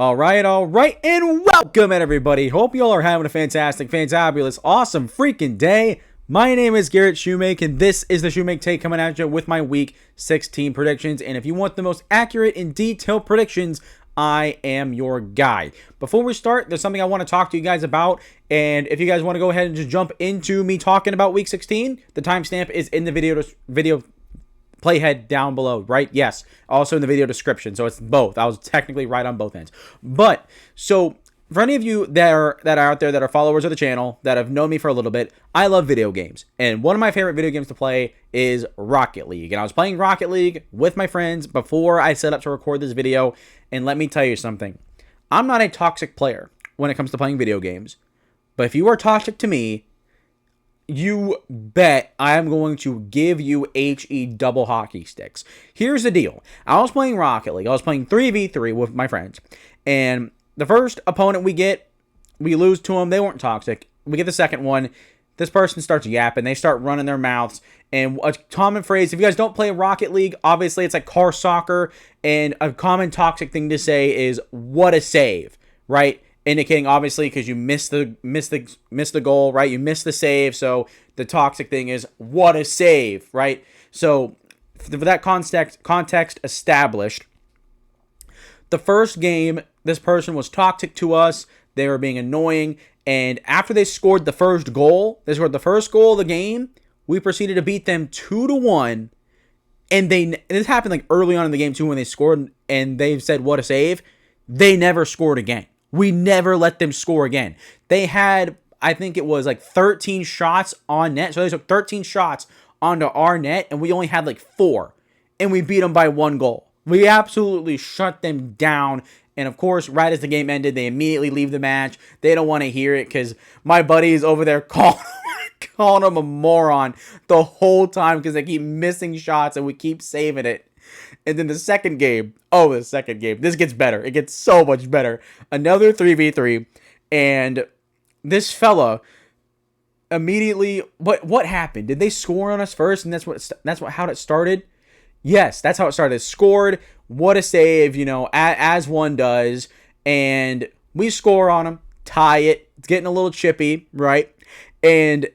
All right, and welcome everybody. Hope you all are having a fantastic, fantabulous, awesome freaking day. My name is Garrett Shoemake, and this is the Shoemake Take coming at you with my Week 16 predictions. And if you want the most accurate and detailed predictions, I am your guy. Before we start, there's something I want to talk to you guys about. And if you guys want to go ahead and just jump into me talking about Week 16, the timestamp is in the video playhead down below, right? Yes. Also in the video description. So it's both. I was technically right on both ends. But so for any of you that are out there that are followers of the channel that have known me for a little bit, I love video games. And one of my favorite video games to play is Rocket League. And I was playing Rocket League with my friends before I set up to record this video. And let me tell you something. I'm not a toxic player when it comes to playing video games. But if you are toxic to me, you bet I am going to give you HE double hockey sticks. Here's the deal. I was playing Rocket League. I was playing 3v3 with my friends. And the first opponent we lose to them. They weren't toxic. We get the second one. This person starts yapping. They start running their mouths. And a common phrase, if you guys don't play Rocket League, obviously it's like car soccer. And a common toxic thing to say is, what a save, right? Indicating obviously because you missed the goal, right? You missed the save, so the toxic thing is what a save, right? So for that context established, the first game this person was toxic to us. They were being annoying, and after they scored the first goal, they scored the first goal of the game. We proceeded to beat them 2-1, and this happened like early on in the game too when they scored, and they said what a save. They never scored again. We never let them score again. They had, I think it was like 13 shots on net. So they took 13 shots onto our net, and we only had like 4. And we beat them by 1 goal. We absolutely shut them down. And of course, right as the game ended, they immediately leave the match. They don't want to hear it because my buddy is over there calling them a moron the whole time because they keep missing shots and we keep saving it. And then the second game, this gets better. It gets so much better. Another 3v3, and this fella immediately, what happened? Did they score on us first, and how it started? Yes, that's how it started. They scored, what a save, as one does, and we score on them, tie it. It's getting a little chippy, right? And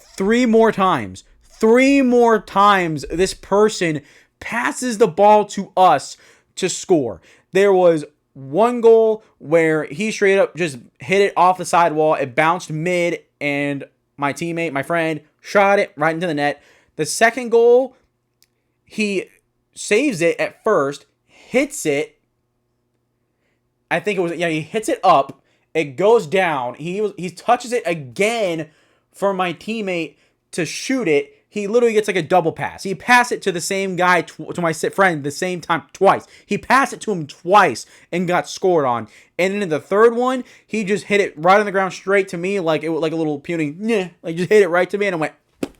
three more times, this person passes the ball to us to score. There was one goal where he straight up just hit it off the sidewall. It bounced mid, and my teammate, my friend, shot it right into the net. The second goal, he saves it at first, hits it. I think it was, he hits it up. It goes down. He touches it again for my teammate to shoot it. He literally gets like a double pass. He passed it to the same guy, to my friend, the same time twice. He passed it to him twice and got scored on. And then in the third one, he just hit it right on the ground straight to me, like it was like a little puny, like just hit it right to me, and I went,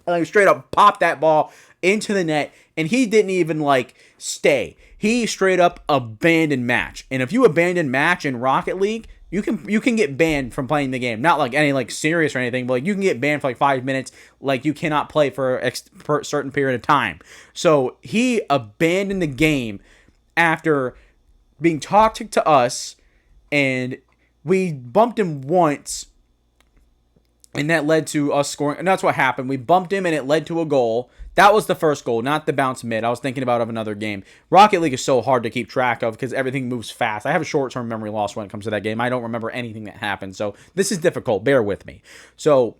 like straight up popped that ball into the net. And he didn't even like stay. He straight up abandoned match. And if you abandon match in Rocket League, you can get banned from playing the game. Not like any like serious or anything, but like you can get banned for like 5 minutes. Like you cannot play for a certain period of time. So he abandoned the game after being toxic to us, and we bumped him once, and that led to us scoring. And that's what happened. We bumped him, and it led to a goal. That was the first goal, not the bounce mid. I was thinking about another game. Rocket League is so hard to keep track of because everything moves fast. I have a short-term memory loss when it comes to that game. I don't remember anything that happened, so this is difficult. Bear with me. So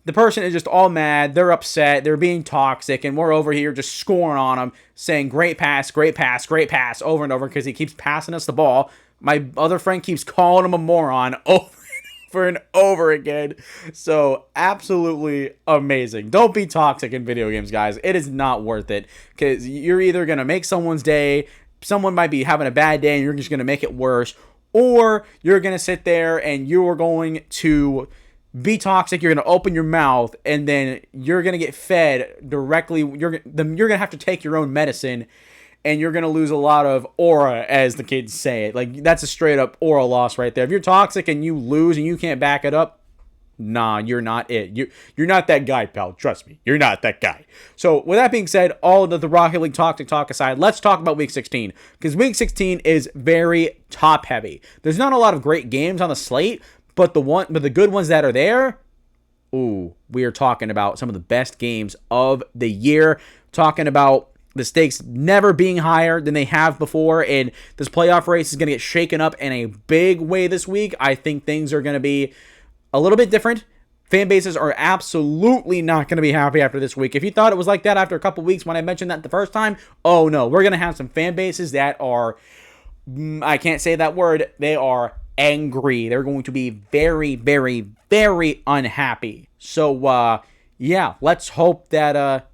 the person is just all mad. They're upset. They're being toxic, and we're over here just scoring on them, saying great pass, great pass, great pass over and over because he keeps passing us the ball. My other friend keeps calling him a moron over and over again. So absolutely amazing. Don't be toxic in video games, guys. It is not worth it because you're either going to make someone's day, someone might be having a bad day and you're just going to make it worse, or you're going to sit there and you're going to be toxic. You're going to open your mouth and then you're going to get fed directly. You're going to have to take your own medicine, and you're going to lose a lot of aura, as the kids say it. Like, that's a straight up aura loss right there. If you're toxic and you lose and you can't back it up, Nah, you're not it. You're not that guy, pal. Trust me, you're not that guy. So with that being said, all of the Rocket League talk aside, let's talk about Week 16 because Week 16 is very top heavy. There's not a lot of great games on the slate, but the good ones that are there. Ooh, we are talking about some of the best games of the year. Talking about the stakes never being higher than they have before, and this playoff race is going to get shaken up in a big way this week. I think things are going to be a little bit different. Fan bases are absolutely not going to be happy after this week. If you thought it was like that after a couple weeks when I mentioned that the first time, oh no, we're going to have some fan bases that are, I can't say that word, they are angry. They're going to be very, very, very unhappy. So, yeah, let's hope that,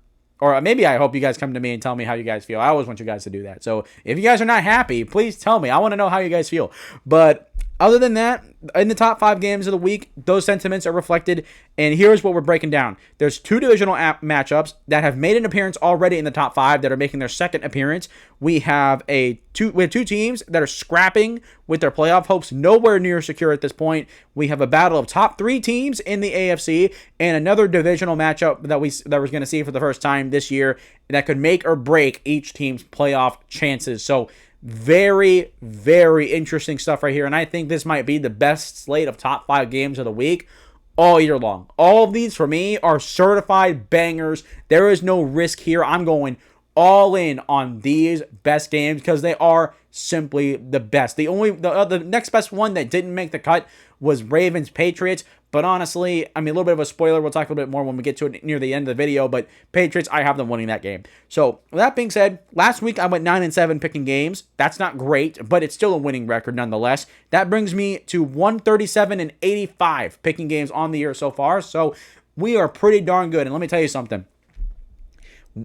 or maybe I hope you guys come to me and tell me how you guys feel. I always want you guys to do that. So if you guys are not happy, please tell me. I want to know how you guys feel. But other than that, in the top 5 games of the week, those sentiments are reflected. And here's what we're breaking down. There's 2 divisional matchups that have made an appearance already in the top 5 that are making their second appearance. We have two teams that are scrapping with their playoff hopes nowhere near secure at this point. We have a battle of top 3 teams in the AFC and another divisional matchup that we're going to see for the first time this year that could make or break each team's playoff chances. So very, very interesting stuff right here. And I think this might be the best slate of top 5 games of the week all year long. All of these for me are certified bangers. There is no risk here. I'm going all in on these best games because they are simply the best. The next best one that didn't make the cut was Ravens Patriots. But honestly, I mean, a little bit of a spoiler. We'll talk a little bit more when we get to it near the end of the video. But Patriots, I have them winning that game. So with that being said, last week I went 9-7 picking games. That's not great, but it's still a winning record nonetheless. That brings me to 137-85 picking games on the year so far. So we are pretty darn good. And let me tell you something.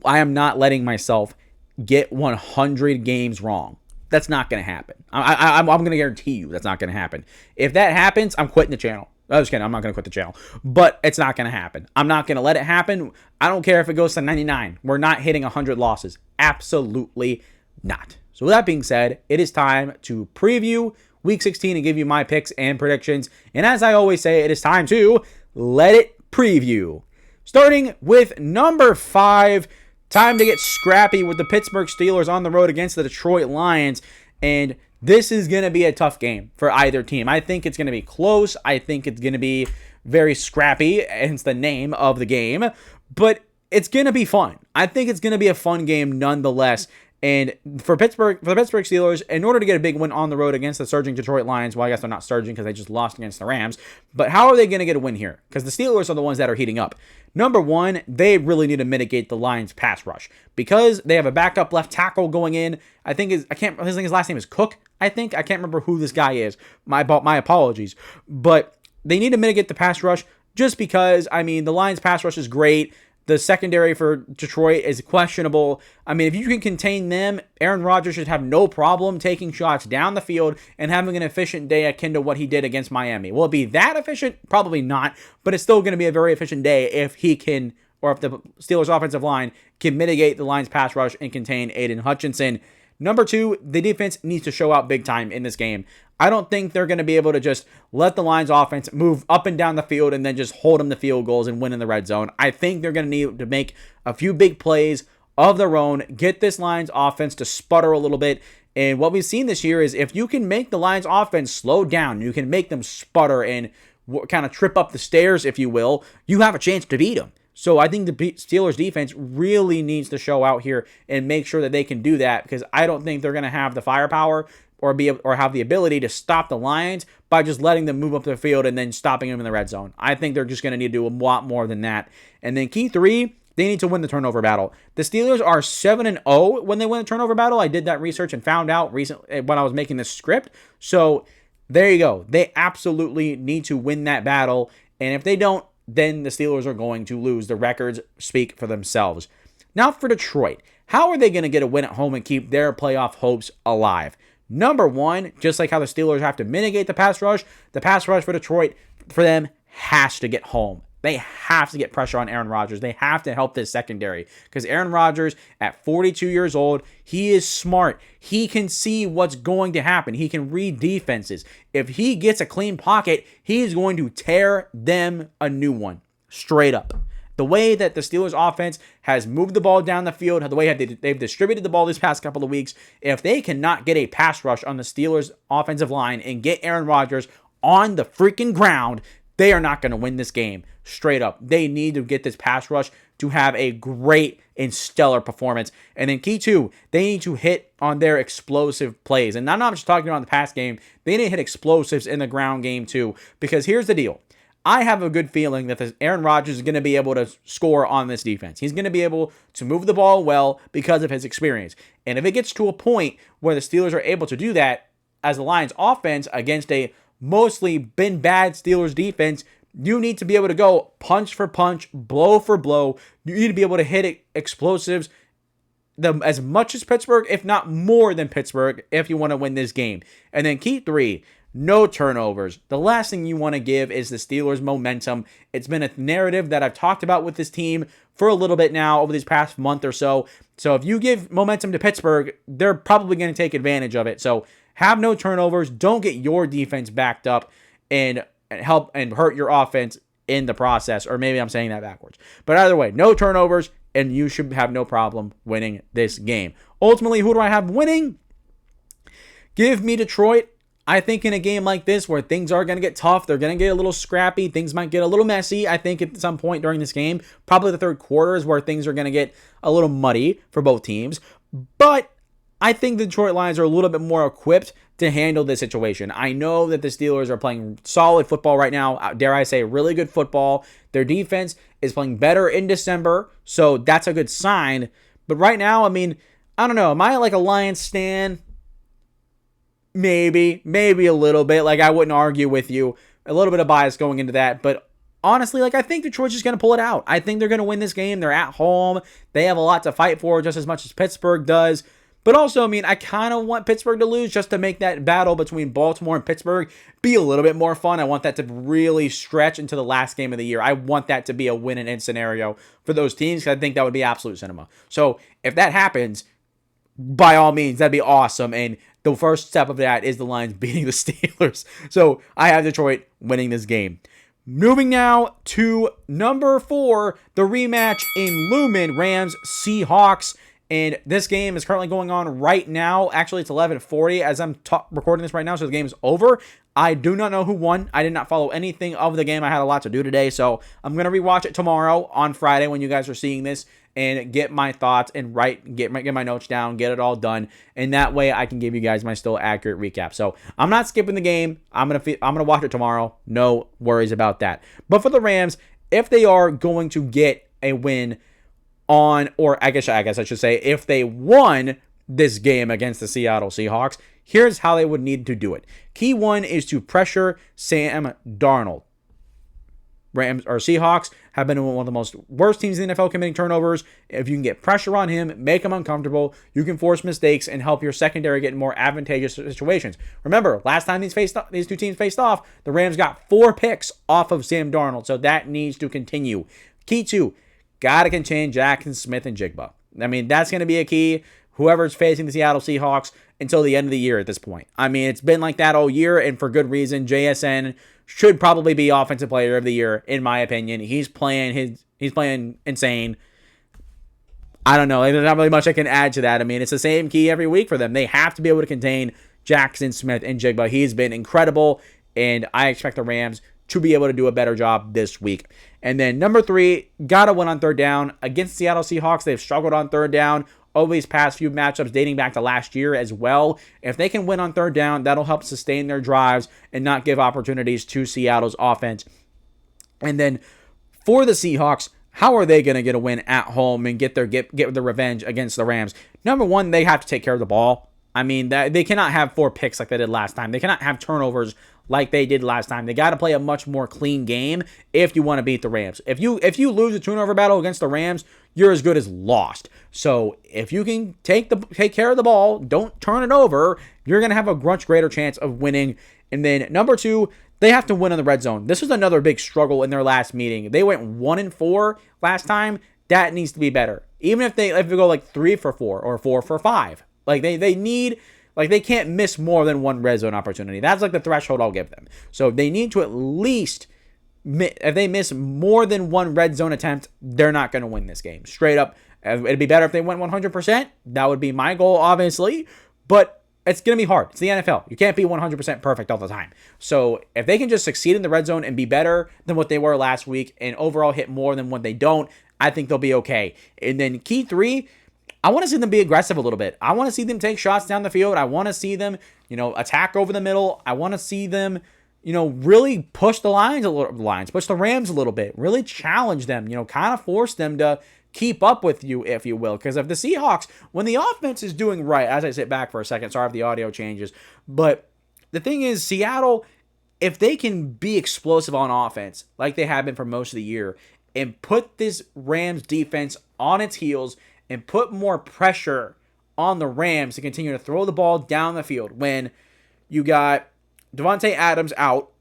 I am not letting myself get 100 games wrong. That's not going to happen. I'm going to guarantee you that's not going to happen. If that happens, I'm quitting the channel. I was kidding. I'm not going to quit the channel. But it's not going to happen. I'm not going to let it happen. I don't care if it goes to 99. We're not hitting 100 losses. Absolutely not. So with that being said, it is time to preview Week 16 and give you my picks and predictions. And as I always say, it is time to let it preview. Starting with number 5, time to get scrappy with the Pittsburgh Steelers on the road against the Detroit Lions. And this is going to be a tough game for either team. I think it's going to be close. I think it's going to be very scrappy, hence the name of the game. But it's going to be fun. I think it's going to be a fun game nonetheless. And for the Pittsburgh Steelers, in order to get a big win on the road against the surging Detroit Lions, well, I guess they're not surging because they just lost against the Rams, but how are they going to get a win here? Because the Steelers are the ones that are heating up. Number 1, they really need to mitigate the Lions' pass rush because they have a backup left tackle going in. His last name is Cook. I can't remember who this guy is. My apologies, but they need to mitigate the pass rush just because. I mean, the Lions' pass rush is great. The secondary for Detroit is questionable. I mean, if you can contain them, Aaron Rodgers should have no problem taking shots down the field and having an efficient day akin to what he did against Miami. Will it be that efficient? Probably not, but it's still going to be a very efficient day if he can, or if the Steelers' offensive line can mitigate the Lions' pass rush and contain Aiden Hutchinson. Number 2, the defense needs to show out big time in this game. I don't think they're going to be able to just let the Lions offense move up and down the field and then just hold them to field goals and win in the red zone. I think they're going to need to make a few big plays of their own, get this Lions offense to sputter a little bit. And what we've seen this year is if you can make the Lions offense slow down, you can make them sputter and kind of trip up the stairs, if you will, you have a chance to beat them. So I think the Steelers defense really needs to show out here and make sure that they can do that because I don't think they're going to have the firepower or have the ability to stop the Lions by just letting them move up the field and then stopping them in the red zone. I think they're just going to need to do a lot more than that. And then key 3, they need to win the turnover battle. The Steelers are 7-0 when they win the turnover battle. I did that research and found out recently when I was making this script. So there you go. They absolutely need to win that battle. And if they don't, then the Steelers are going to lose. The records speak for themselves. Now for Detroit. How are they going to get a win at home and keep their playoff hopes alive? Number 1, just like how the Steelers have to mitigate the pass rush for Detroit, for them, has to get home. They have to get pressure on Aaron Rodgers. They have to help this secondary because Aaron Rodgers, at 42 years old, he is smart. He can see what's going to happen. He can read defenses. If he gets a clean pocket, he's going to tear them a new one. Straight up. The way that the Steelers offense has moved the ball down the field, the way they've distributed the ball these past couple of weeks, if they cannot get a pass rush on the Steelers offensive line and get Aaron Rodgers on the freaking ground, they are not going to win this game. Straight up. They need to get this pass rush to have a great and stellar performance. And then key two, they need to hit on their explosive plays. And I'm not just talking about the pass game. They need to hit explosives in the ground game too. Because here's the deal. I have a good feeling that Aaron Rodgers is going to be able to score on this defense. He's going to be able to move the ball well because of his experience. And if it gets to a point where the Steelers are able to do that as the Lions offense against a mostly been bad Steelers defense, you need to be able to go punch for punch, blow for blow. You need to be able to hit explosives as much as Pittsburgh, if not more than Pittsburgh, if you want to win this game. And then key three, no turnovers. The last thing you want to give is the Steelers momentum. It's been a narrative that I've talked about with this team for a little bit now over these past month or so. So if you give momentum to Pittsburgh, they're probably going to take advantage of it. So have no turnovers. Don't get your defense backed up and help and hurt your offense in the process. Or maybe I'm saying that backwards. But either way, no turnovers, and you should have no problem winning this game. Ultimately, who do I have winning? Give me Detroit. I think in a game like this where things are going to get tough, they're going to get a little scrappy, things might get a little messy. I think at some point during this game, probably the third quarter is where things are going to get a little muddy for both teams. But I think the Detroit Lions are a little bit more equipped to handle this situation. I know that the Steelers are playing solid football right now. Dare I say, really good football. Their defense is playing better in December, so that's a good sign. But right now, I mean, I don't know. Am I like a Lions stan? Maybe a little bit. Like, I wouldn't argue with you. A little bit of bias going into that. But honestly, like, I think Detroit's just going to pull it out. I think they're going to win this game. They're at home. They have a lot to fight for just as much as Pittsburgh does. But also, I mean, I kind of want Pittsburgh to lose just to make that battle between Baltimore and Pittsburgh be a little bit more fun. I want that to really stretch into the last game of the year. I want that to be a win-and-end scenario for those teams because I think that would be absolute cinema. So if that happens, by all means, that'd be awesome. And the first step of that is the Lions beating the Steelers. So I have Detroit winning this game. Moving now to number 4, the rematch in Lumen, Rams Seahawks. And this game is currently going on right now. Actually, it's 11:40 as I'm recording this right now, so the game is over. I do not know who won. I did not follow anything of the game. I had a lot to do today, so I'm going to rewatch it tomorrow on Friday when you guys are seeing this and get my thoughts and get my notes down, get it all done, and that way I can give you guys my still accurate recap. So I'm not skipping the game. I'm gonna watch it tomorrow. No worries about that. But for the Rams, if they are going to get a win I guess I should say, if they won this game against the Seattle Seahawks, here's how they would need to do it. Key one is to pressure Sam Darnold. Rams or Seahawks have been one of the most worst teams in the NFL committing turnovers. If you can get pressure on him, make him uncomfortable, you can force mistakes and help your secondary get in more advantageous situations. Remember, last time these two teams faced off, the Rams got 4 picks off of Sam Darnold, so that needs to continue. Key 2, got to contain Jackson Smith and Jigba. I mean, that's going to be a key. Whoever's facing the Seattle Seahawks until the end of the year at this point. I mean, it's been like that all year, and for good reason. JSN should probably be Offensive Player of the Year, in my opinion. He's playing insane. I don't know. There's not really much I can add to that. I mean, it's the same key every week for them. They have to be able to contain Jackson Smith and Jigba. He's been incredible, and I expect the Rams to be able to do a better job this week. And then number 3, got to win on third down. Against Seattle Seahawks, they've struggled on third down over these past few matchups dating back to last year as well. If they can win on third down, that'll help sustain their drives and not give opportunities to Seattle's offense. And then for the Seahawks, how are they going to get a win at home and get the revenge against the Rams? Number 1, they have to take care of the ball. I mean, that they cannot have 4 picks like they did last time. They cannot have turnovers like they did last time. They got to play a much more clean game if you want to beat the Rams. If you lose a turnover battle against the Rams, you're as good as lost. So if you can take care of the ball, don't turn it over, you're going to have a much greater chance of winning. And then number 2, they have to win in the red zone. This was another big struggle in their last meeting. They went 1-4 last time. That needs to be better. Even if they go like 3 for 4 or 4 for 5. Like they need, like they can't miss more than one red zone opportunity. That's like the threshold I'll give them. So they need to at least, if they miss more than one red zone attempt, they're not going to win this game. Straight up, it'd be better if they went 100%. That would be my goal, obviously. But it's going to be hard. It's the NFL. You can't be 100% perfect all the time. So if they can just succeed in the red zone and be better than what they were last week and overall hit more than what they don't, I think they'll be okay. And then key 3, I want to see them be aggressive a little bit. I want to see them take shots down the field. I want to see them, attack over the middle. I want to see them, really push the push the Rams a little bit, really challenge them, kind of force them to keep up with you, if you will. Because if the Seahawks, when the offense is doing right, as I sit back for a second, sorry if the audio changes, but the thing is, Seattle, if they can be explosive on offense, like they have been for most of the year, and put this Rams defense on its heels and put more pressure on the Rams to continue to throw the ball down the field when you got Devontae Adams out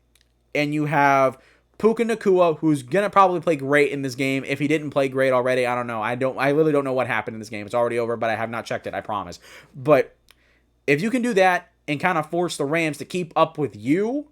and you have Puka Nacua, who's going to probably play great in this game. If he didn't play great already, I don't know. I really don't know what happened in this game. It's already over, but I have not checked it, I promise. But if you can do that and kind of force the Rams to keep up with you,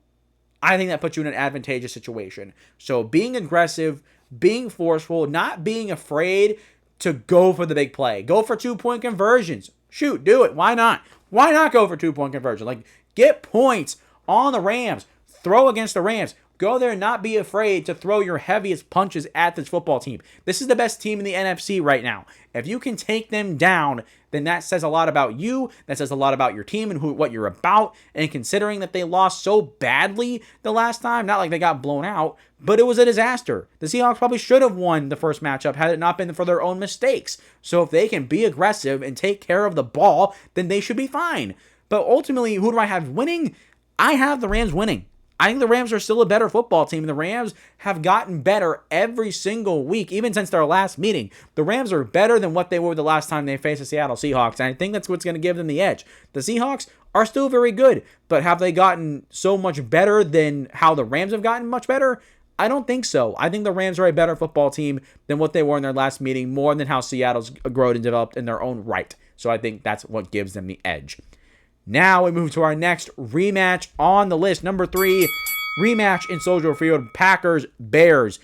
I think that puts you in an advantageous situation. So being aggressive, being forceful, not being afraid to go for the big play. Go for 2-point conversions. Shoot, do it. Why not? Why not go for 2-point conversion? Like, get points on the Rams. Throw against the Rams. Go there and not be afraid to throw your heaviest punches at this football team. This is the best team in the NFC right now. If you can take them down, then that says a lot about you. That says a lot about your team and what you're about. And considering that they lost so badly the last time, not like they got blown out, but it was a disaster. The Seahawks probably should have won the first matchup had it not been for their own mistakes. So if they can be aggressive and take care of the ball, then they should be fine. But ultimately, who do I have winning? I have the Rams winning. I think the Rams are still a better football team. The Rams have gotten better every single week, even since their last meeting. The Rams are better than what they were the last time they faced the Seattle Seahawks, and I think that's what's going to give them the edge. The Seahawks are still very good, but have they gotten so much better than how the Rams have gotten much better? I don't think so. I think the Rams are a better football team than what they were in their last meeting, more than how Seattle's grown and developed in their own right. So I think that's what gives them the edge. Now we move to our next rematch on the list. Number 3, rematch in Soldier Field, Packers-Bears.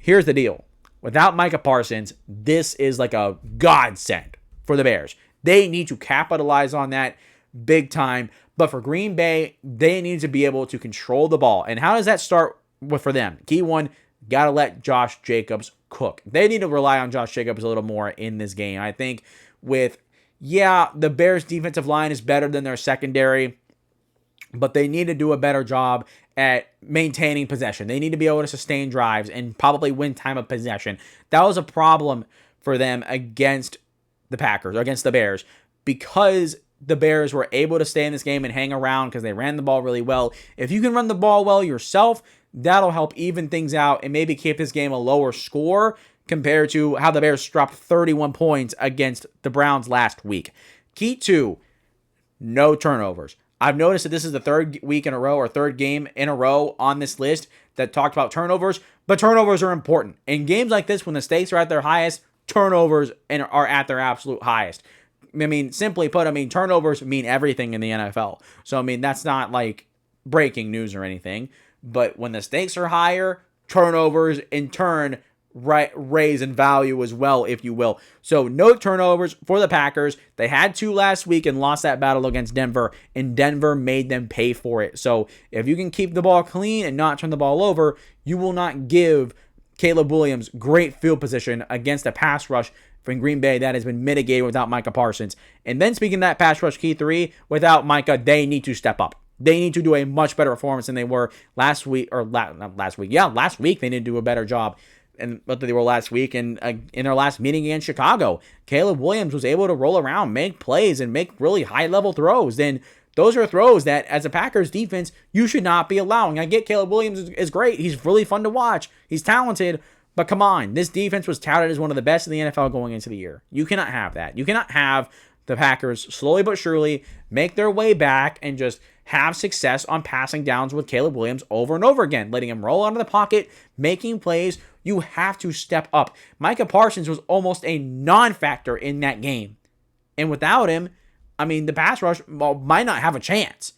Here's the deal. Without Micah Parsons, this is like a godsend for the Bears. They need to capitalize on that big time. But for Green Bay, they need to be able to control the ball. And how does that start for them? Key 1, got to let Josh Jacobs cook. They need to rely on Josh Jacobs a little more in this game. I think the Bears' defensive line is better than their secondary, but they need to do a better job at maintaining possession. They need to be able to sustain drives and probably win time of possession. That was a problem for them against the Packers, or against the Bears, because the Bears were able to stay in this game and hang around because they ran the ball really well. If you can run the ball well yourself, that'll help even things out and maybe keep this game a lower score compared to how the Bears dropped 31 points against the Browns last week. Key 2, no turnovers. I've noticed that this is the third week in a row, or third game in a row on this list that talked about turnovers, but turnovers are important. In games like this, when the stakes are at their highest, turnovers are at their absolute highest. I mean, simply put, turnovers mean everything in the NFL. So, that's not like breaking news or anything, but when the stakes are higher, turnovers in turn raise in value as well, if you will. So no turnovers for the Packers. They had 2 last week and lost that battle against Denver, and Denver made them pay for it. So if you can keep the ball clean and not turn the ball over, you will not give Caleb Williams great field position against a pass rush from Green Bay that has been mitigated without Micah Parsons. And then speaking of that pass rush, key 3, without Micah, they need to step up. They need to do a much better performance than they were last week, or last week. Yeah, last week they need to do a better job and what they were last week, and in their last meeting against Chicago, Caleb Williams was able to roll around, make plays, and make really high-level throws. Then those are throws that, as a Packers defense, you should not be allowing. I get Caleb Williams is great. He's really fun to watch. He's talented. But come on, this defense was touted as one of the best in the NFL going into the year. You cannot have that. You cannot have the Packers slowly but surely make their way back and just have success on passing downs with Caleb Williams over and over again, letting him roll out of the pocket, making plays. You have to step up. Micah Parsons was almost a non-factor in that game. And without him, I mean, the pass rush might not have a chance.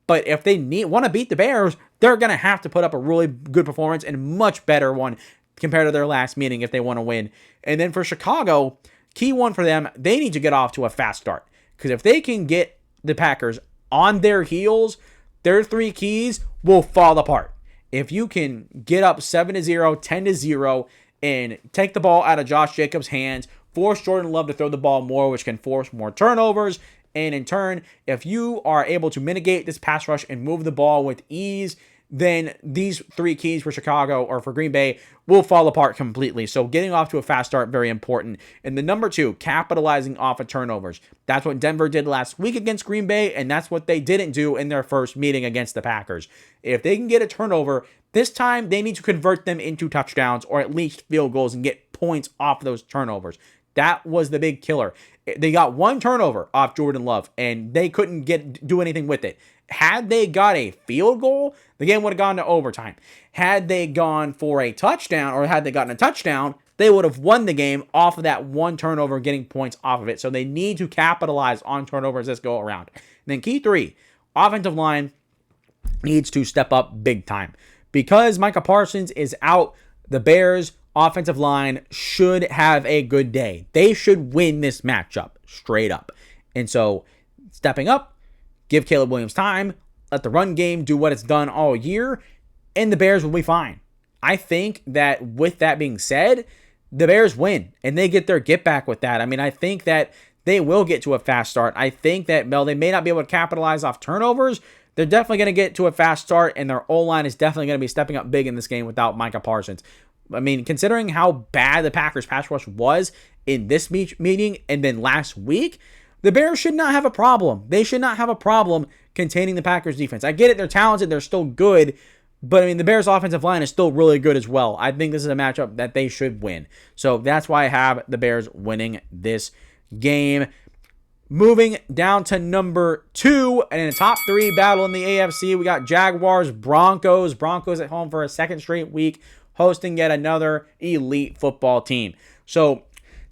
But if they want to beat the Bears, they're going to have to put up a really good performance and much better one compared to their last meeting if they want to win. And then for Chicago, key one for them, they need to get off to a fast start. Because if they can get the Packers on their heels, their three keys will fall apart. If you can get up 7-0, 10-0, and take the ball out of Josh Jacobs' hands, force Jordan Love to throw the ball more, which can force more turnovers, and in turn, if you are able to mitigate this pass rush and move the ball with ease, then these three keys for Chicago or for Green Bay will fall apart completely. So getting off to a fast start, very important. And the number two, capitalizing off of turnovers. That's what Denver did last week against Green Bay, and that's what they didn't do in their first meeting against the Packers. If they can get a turnover, this time they need to convert them into touchdowns or at least field goals and get points off those turnovers. That was the big killer. They got one turnover off Jordan Love, and they couldn't do anything with it. Had they got a field goal, the game would have gone to overtime. Had they gone for a touchdown, or had they gotten a touchdown, they would have won the game off of that one turnover, getting points off of it. So they need to capitalize on turnovers this go around. And then key three, offensive line needs to step up big time. Because Micah Parsons is out, the Bears' offensive line should have a good day. They should win this matchup straight up. And so stepping up, give Caleb Williams time, let the run game do what it's done all year, and the Bears will be fine. I think that with that being said, the Bears win, and they get their get back with that. I mean, I think that they will get to a fast start. I think that, well, they may not be able to capitalize off turnovers. They're definitely going to get to a fast start, and their O-line is definitely going to be stepping up big in this game without Micah Parsons. I mean, considering how bad the Packers pass rush was in this meeting and then last week, the Bears should not have a problem. They should not have a problem containing the Packers defense. I get it. They're talented. They're still good. But, I mean, the Bears offensive line is still really good as well. I think this is a matchup that they should win. So that's why I have the Bears winning this game. Moving down to number 2, and in a top 3 battle in the AFC, we got Jaguars, Broncos. Broncos at home for a second straight week, hosting yet another elite football team. So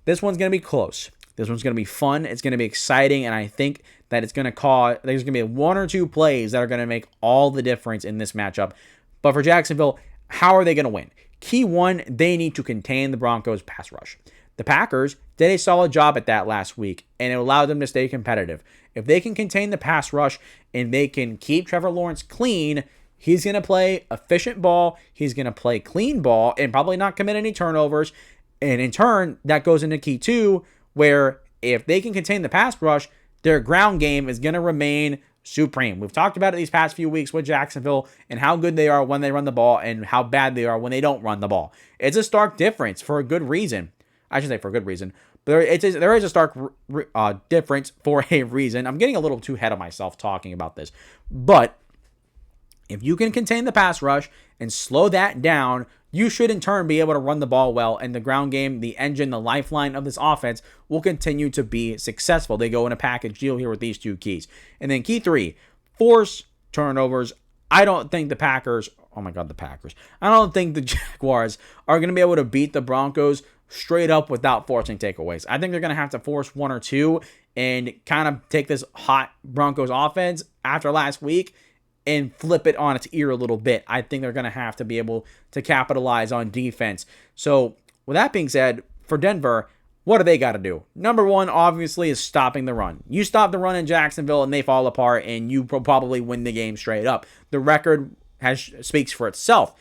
this one's going to be close. This one's going to be fun. It's going to be exciting, and I think that there's going to be one or two plays that are going to make all the difference in this matchup. But for Jacksonville, how are they going to win? Key one, they need to contain the Broncos' pass rush. The Packers did a solid job at that last week, and it allowed them to stay competitive. If they can contain the pass rush and they can keep Trevor Lawrence clean, he's going to play efficient ball, he's going to play clean ball, and probably not commit any turnovers. And in turn, that goes into key 2, where if they can contain the pass rush, their ground game is going to remain supreme. We've talked about it these past few weeks with Jacksonville and how good they are when they run the ball and how bad they are when they don't run the ball. It's a stark difference for a good reason. I should say for a good reason, but there is a stark difference for a reason. I'm getting a little too ahead of myself talking about this, but if you can contain the pass rush and slow that down, you should in turn be able to run the ball well, and the ground game, the engine, the lifeline of this offense will continue to be successful. They go in a package deal here with these two keys. And then key 3, force turnovers. I don't think the Packers, I don't think the Jaguars are going to be able to beat the Broncos straight up without forcing takeaways. I think they're going to have to force one or two and kind of take this hot Broncos offense after last week and flip it on its ear a little bit. I think they're going to have to be able to capitalize on defense. So with that being said, for Denver, what do they got to do? Number 1, obviously, is stopping the run. You stop the run in Jacksonville and they fall apart, and you probably win the game straight up. The record speaks for itself.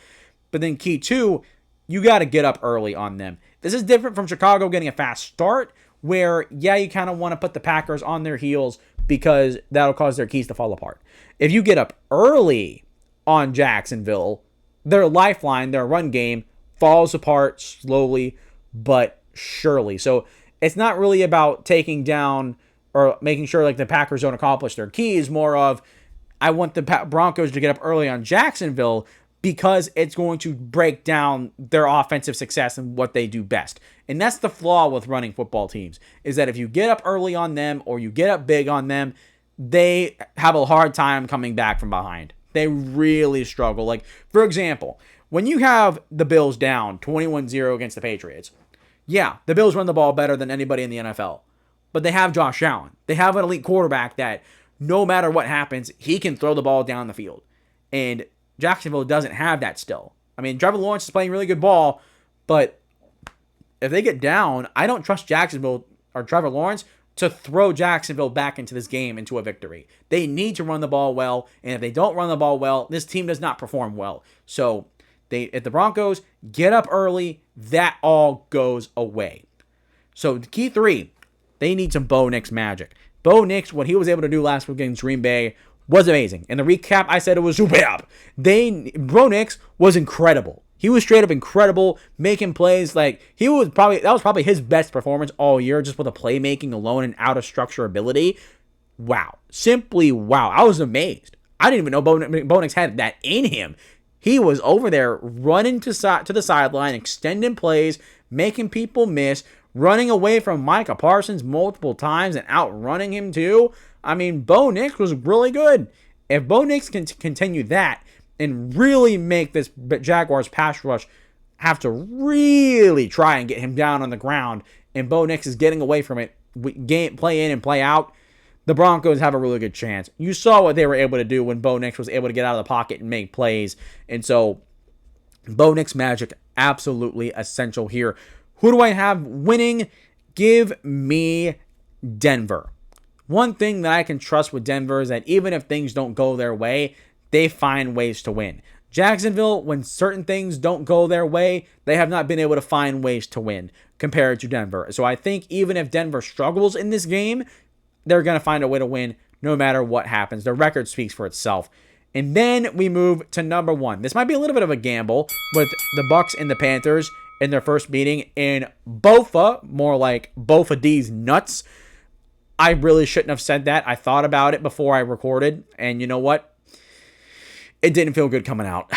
But then key 2, you got to get up early on them. This is different from Chicago getting a fast start, where, yeah, you kind of want to put the Packers on their heels because that'll cause their keys to fall apart. If you get up early on Jacksonville, their lifeline, their run game, falls apart slowly but surely. So it's not really about taking down or making sure like the Packers don't accomplish their keys. More of, I want the Broncos to get up early on Jacksonville because it's going to break down their offensive success and what they do best. And that's the flaw with running football teams, is that if you get up early on them or you get up big on them, they have a hard time coming back from behind. They really struggle. Like, for example, when you have the Bills down 21-0 against the Patriots, yeah, the Bills run the ball better than anybody in the NFL. But they have Josh Allen. They have an elite quarterback that no matter what happens, he can throw the ball down the field. And Jacksonville doesn't have that still. I mean, Trevor Lawrence is playing really good ball, but if they get down, I don't trust Jacksonville or Trevor Lawrence to throw Jacksonville back into this game, into a victory. They need to run the ball well, and if they don't run the ball well, this team does not perform well. So if the Broncos get up early, that all goes away. So the key three, they need some Bo Nix magic. Bo Nix, what he was able to do last week against Green Bay was amazing. In the recap, I said it was superb. Bo Nix was incredible. He was straight up incredible, making plays like that was probably his best performance all year, just with the playmaking alone and out of structure ability. Wow. Simply wow. I was amazed. I didn't even know Bo Nix had that in him. He was over there running to the sideline, extending plays, making people miss, running away from Micah Parsons multiple times and outrunning him too. I mean, Bo Nix was really good. If Bo Nix can continue that and really make this Jaguars pass rush have to really try and get him down on the ground, and Bo Nix is getting away from it, play in and play out, the Broncos have a really good chance. You saw what they were able to do when Bo Nix was able to get out of the pocket and make plays. And so, Bo Nix magic, absolutely essential here. Who do I have winning? Give me Denver. One thing that I can trust with Denver is that even if things don't go their way, they find ways to win. Jacksonville, when certain things don't go their way, they have not been able to find ways to win compared to Denver. So I think even if Denver struggles in this game, they're going to find a way to win no matter what happens. Their record speaks for itself. And then we move to number one. This might be a little bit of a gamble with the Bucs and the Panthers in their first meeting in Bofa, more like Bofa D's nuts. I really shouldn't have said that. I thought about it before I recorded, and you know what? It didn't feel good coming out.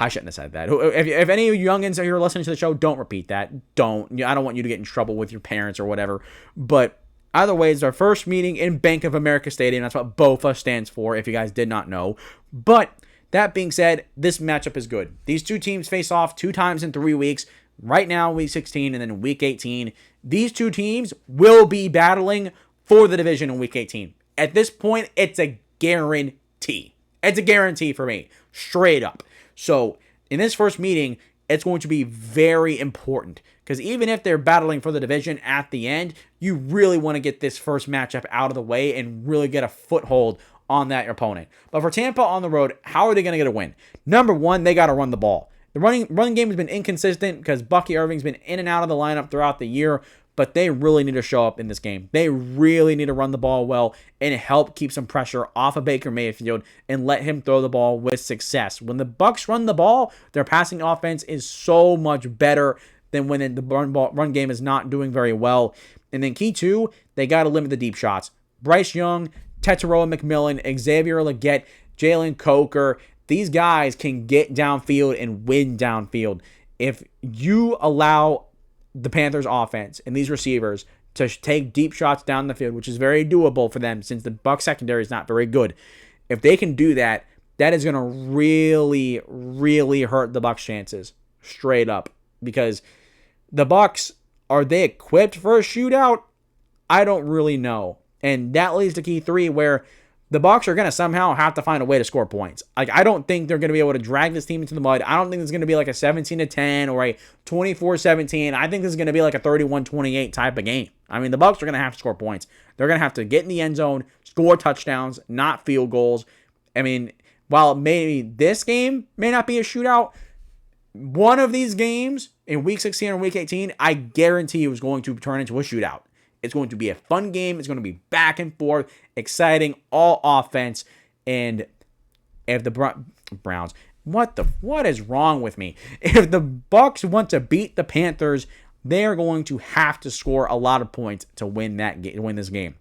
I shouldn't have said that. If any of you youngins are here listening to the show, don't repeat that. Don't. I don't want you to get in trouble with your parents or whatever. But either way, it's our first meeting in Bank of America Stadium. That's what BOFA stands for, if you guys did not know. But that being said, this matchup is good. These two teams face off 2 times in 3 weeks. Right now, week 16 and then week 18. These two teams will be battling for the division in week 18. At this point, it's a guarantee. It's a guarantee for me, straight up. So in this first meeting, it's going to be very important because even if they're battling for the division at the end, you really want to get this first matchup out of the way and really get a foothold on that opponent. But for Tampa on the road, how are they going to get a win? Number one, they got to run the ball. The running game has been inconsistent because Bucky Irving's been in and out of the lineup throughout the year, but they really need to show up in this game. They really need to run the ball well and help keep some pressure off of Baker Mayfield and let him throw the ball with success. When the Bucs run the ball, their passing offense is so much better than when the run game is not doing very well. And then key two, they got to limit the deep shots. Bryce Young, Tetairoa McMillan, Xavier Legette, Jalen Coker, these guys can get downfield and win downfield. If you allow the Panthers offense and these receivers to take deep shots down the field, which is very doable for them since the Bucs secondary is not very good. If they can do that, that is going to really, really hurt the Bucs chances straight up, because the Bucs, are they equipped for a shootout? I don't really know. And that leads to key three, where the Bucs are going to somehow have to find a way to score points. Like, I don't think they're going to be able to drag this team into the mud. I don't think it's going to be like a 17-10 or a 24-17. I think this is going to be like a 31-28 type of game. I mean, the Bucs are going to have to score points. They're going to have to get in the end zone, score touchdowns, not field goals. I mean, while maybe this game may not be a shootout, one of these games in Week 16 or Week 18, I guarantee you is going to turn into a shootout. It's going to be a fun game. It's going to be back and forth, exciting, all offense. And if the Browns, What is wrong with me? If the Bucs want to beat the Panthers, they are going to have to score a lot of points to win this game.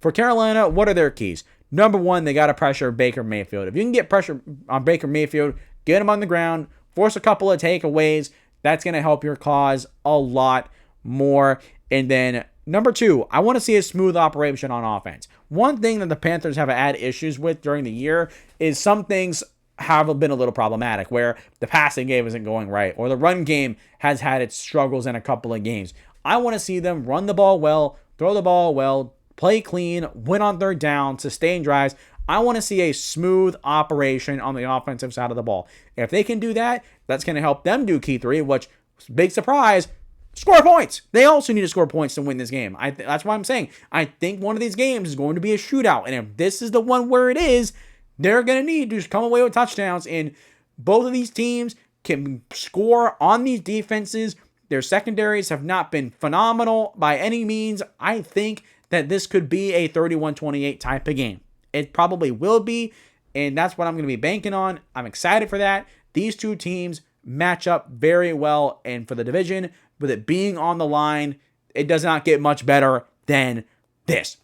For Carolina, what are their keys? Number one, they got to pressure Baker Mayfield. If you can get pressure on Baker Mayfield, get him on the ground, force a couple of takeaways, that's going to help your cause a lot more. And then number two, I want to see a smooth operation on offense. One thing that the Panthers have had issues with during the year is some things have been a little problematic, where the passing game isn't going right, or the run game has had its struggles in a couple of games. I want to see them run the ball well, throw the ball well, play clean, win on third down, sustain drives. I want to see a smooth operation on the offensive side of the ball. If they can do that, that's going to help them do key three, which, big surprise, score points. They also need to score points to win this game. That's why I'm saying I think one of these games is going to be a shootout. And if this is the one where it is, they're going to need to come away with touchdowns. And both of these teams can score on these defenses. Their secondaries have not been phenomenal by any means. I think that this could be a 31-28 type of game. It probably will be, and that's what I'm going to be banking on. I'm excited for that. These two teams match up very well, and for the division, with it being on the line, it does not get much better than this.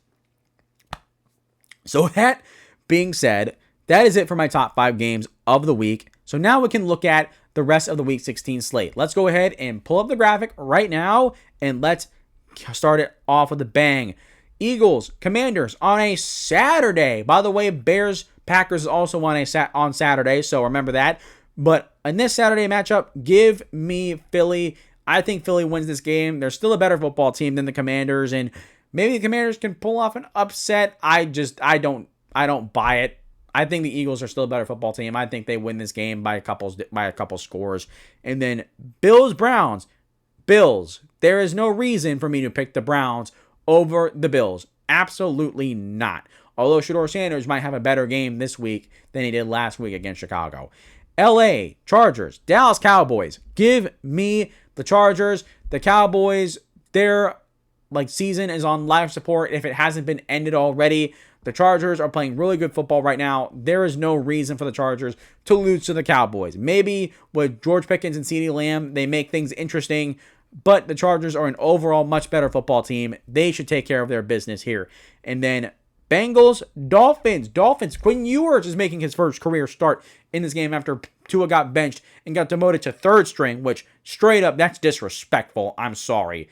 So that being said, that is it for my top 5 games of the week. So now we can look at the rest of the Week 16 slate. Let's go ahead and pull up the graphic right now, and let's start it off with a bang. Eagles, Commanders on a Saturday. By the way, Bears, Packers is also on Saturday, so remember that. But in this Saturday matchup, give me Philly. I think Philly wins this game. They're still a better football team than the Commanders, and maybe the Commanders can pull off an upset. I don't buy it. I think the Eagles are still a better football team. I think they win this game by a couple scores. And then Bills, Browns. Bills. There is no reason for me to pick the Browns over the Bills. Absolutely not. Although Shedeur Sanders might have a better game this week than he did last week against Chicago. LA, Chargers, Dallas Cowboys. Give me the Chargers. The Cowboys, their season is on life support if it hasn't been ended already. The Chargers are playing really good football right now. There is no reason for the Chargers to lose to the Cowboys. Maybe with George Pickens and CeeDee Lamb, they make things interesting, but the Chargers are an overall much better football team. They should take care of their business here. And then Bengals, Dolphins. Quinn Ewers is making his first career start in this game after Tua got benched and got demoted to third string, which straight up, that's disrespectful. I'm sorry.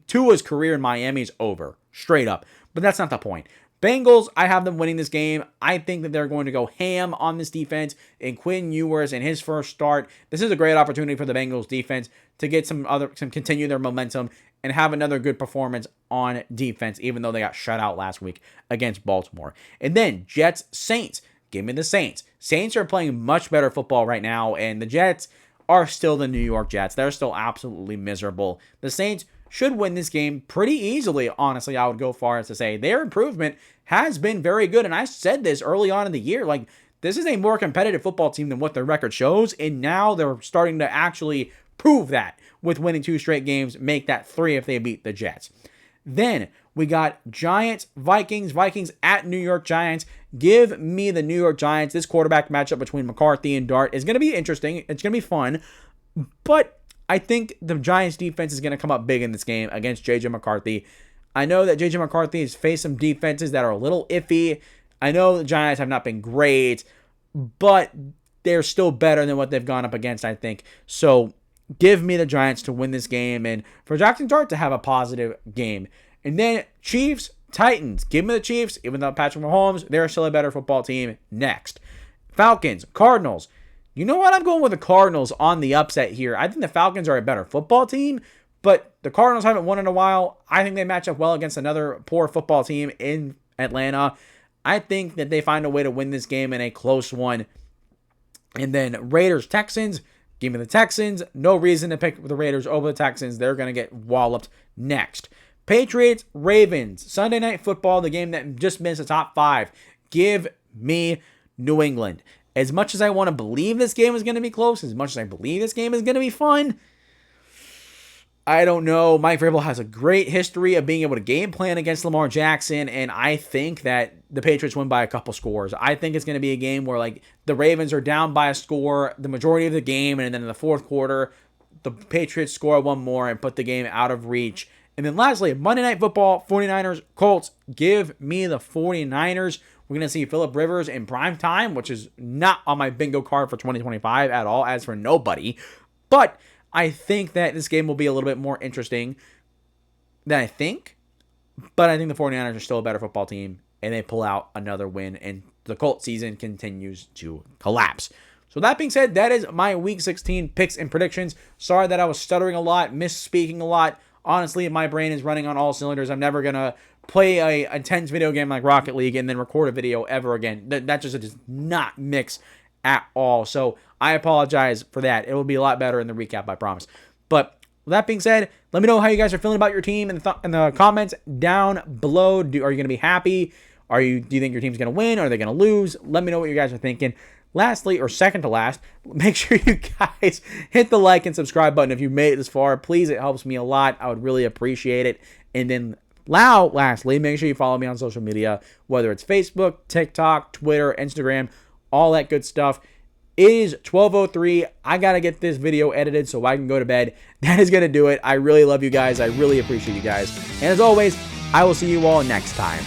Tua's career in Miami is over. Straight up. But that's not the point. Bengals, I have them winning this game. I think that they're going to go ham on this defense, and Quinn Ewers in his first start. This is a great opportunity for the Bengals defense to get some continue their momentum and have another good performance on defense, even though they got shut out last week against Baltimore. And then Jets, Saints. Give me the Saints. Saints are playing much better football right now, and the Jets are still the New York Jets. They're still absolutely miserable. The Saints should win this game pretty easily, honestly. I would go far as to say their improvement has been very good, and I said this early on in the year, this is a more competitive football team than what their record shows, and now they're starting to actually prove that with winning 2 straight games, make that 3 if they beat the Jets. Then we got Giants, Vikings at New York Giants. Give me the New York Giants. This quarterback matchup between McCarthy and Dart is going to be interesting. It's going to be fun, but I think the Giants defense is going to come up big in this game against J.J. McCarthy. I know that J.J. McCarthy has faced some defenses that are a little iffy. I know the Giants have not been great, but they're still better than what they've gone up against, I think. So give me the Giants to win this game and for Jackson Dart to have a positive game. And then Chiefs, Titans. Give me the Chiefs, even though Patrick Mahomes, they're still a better football team. Next. Falcons, Cardinals. You know what? I'm going with the Cardinals on the upset here. I think the Falcons are a better football team, but the Cardinals haven't won in a while. I think they match up well against another poor football team in Atlanta. I think that they find a way to win this game in a close one. And then Raiders, Texans. Give me the Texans. No reason to pick the Raiders over the Texans. They're going to get walloped next. Patriots, Ravens. Sunday Night Football, the game that just missed the top 5. Give me New England. As much as I want to believe this game is going to be close, as much as I believe this game is going to be fun, I don't know. Mike Vrabel has a great history of being able to game plan against Lamar Jackson, and I think that the Patriots win by a couple scores. I think it's going to be a game where like the Ravens are down by a score the majority of the game, and then in the fourth quarter, the Patriots score one more and put the game out of reach. And then lastly, Monday Night Football, 49ers, Colts. Give me the 49ers. We're going to see Phillip Rivers in prime time, which is not on my bingo card for 2025 at all, as for nobody. But I think that this game will be a little bit more interesting than I think. But I think the 49ers are still a better football team, and they pull out another win, and the Colts season continues to collapse. So that being said, that is my Week 16 picks and predictions. Sorry that I was stuttering a lot, misspeaking a lot. Honestly, my brain is running on all cylinders. I'm never going to play a intense video game like Rocket League and then record a video ever again. That just does not mix at all. So I apologize for that. It will be a lot better in the recap, I promise. But with that being said, let me know how you guys are feeling about your team in the comments down below. Are you going to be happy? Do you think your team's going to win? Are they going to lose? Let me know what you guys are thinking. Lastly, or second to last, make sure you guys hit the like and subscribe button if you made it this far. Please, it helps me a lot. I would really appreciate it. And then lastly, make sure you follow me on social media, whether it's Facebook, TikTok, Twitter, Instagram, all that good stuff. It is 12:03. I got to get this video edited so I can go to bed. That is going to do it. I really love you guys. I really appreciate you guys. And as always, I will see you all next time.